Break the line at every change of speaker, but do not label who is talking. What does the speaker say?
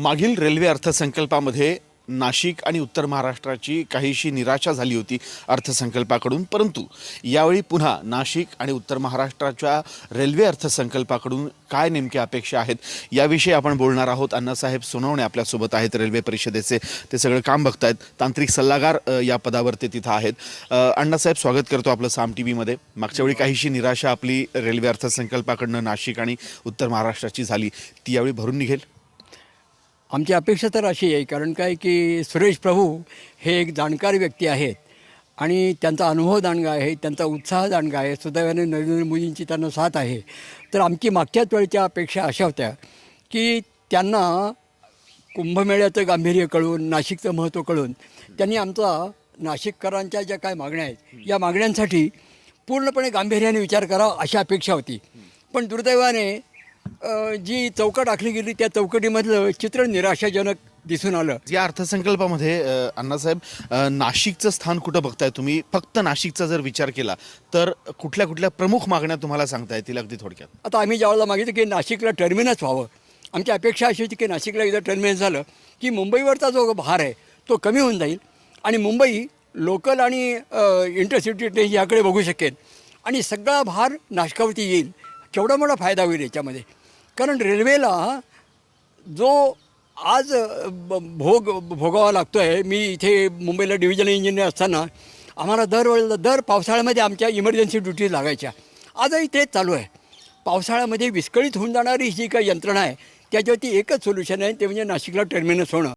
मागील रेल्वे अर्थसंकल्पामध्ये नाशिक आणि उत्तर महाराष्ट्राची काहीशी निराशा झाली होती अर्थसंकल्पाकडून, परंतु यावेळी पुन्हा नाशिक आणि उत्तर महाराष्ट्राच्या रेल्वे अर्थसंकल्पाकडून काय नेमक्या अपेक्षा आहेत याविषयी आपण बोलणार आहोत. अण्णासाहेब सोनवणे आपल्यासोबत आहेत, रेल्वे परिषदेचे ते सगळं काम बघतायत, तांत्रिक सल्लागार या पदावर ते तिथं आहेत. अण्णासाहेब, स्वागत करतो आपलं साम टी व्हीमध्ये. मागच्या वेळी काहीशी निराशा आपली रेल्वे अर्थसंकल्पाकडनं नाशिक आणि उत्तर महाराष्ट्राची झाली, ती यावेळी भरून निघेल?
आमची अपेक्षा तर अशी आहे, कारण काय की सुरेश प्रभू हे एक जाणकार व्यक्ती आहेत आणि त्यांचा अनुभव दांडगा आहे, त्यांचा उत्साह दांडगा आहे. सुदैवाने नरेंद्र मोदींची त्यांना साथ आहे. तर आमची मागच्याच वेळच्या अपेक्षा अशा होत्या की त्यांना कुंभमेळ्याचं गांभीर्य कळून, नाशिकचं महत्त्व कळून त्यांनी आमचा नाशिककरांच्या ज्या काय मागण्या आहेत या मागण्यांसाठी पूर्णपणे गांभीर्याने विचार करावा अशी अपेक्षा होती. पण दुर्दैवाने जी चौकट आखली गेली त्या चौकटीमधलं चित्र निराशाजनक दिसून आलं.
या अर्थसंकल्पामध्ये अण्णासाहेब, नाशिकचं स्थान कुठं बघताय तुम्ही? फक्त नाशिकचा जर विचार केला तर कुठल्या कुठल्या प्रमुख मागण्या तुम्हाला सांगता येतील अगदी थोडक्यात?
आता आम्ही ज्यावेळेला मागितलं की नाशिकला टर्मिनस व्हावं, आमची अपेक्षा अशी होती की नाशिकला एकदा टर्मिनस झालं की मुंबईवरचा जो भार आहे तो कमी होऊन जाईल आणि मुंबई लोकल आणि इंटरसिटी ट्रेन याकडे बघू शकेल आणि सगळा भार नाशिकावरती येईल. केवढा मोठा फायदा होईल याच्यामध्ये. कारण रेल्वेला जो आज भोगावा लागतो आहे, मी इथे मुंबईला डिव्हिजन इंजिनियर असताना आम्हाला दर पावसाळ्यामध्ये आमच्या इमर्जन्सी ड्युटी लागायच्या. आजही तेच चालू आहे. पावसाळ्यामध्ये विस्कळीत होऊन जाणारी जी काही यंत्रणा आहे त्याच्यावरती एकच सोल्युशन आहे, ते म्हणजे नाशिकला टर्मिनस होणं.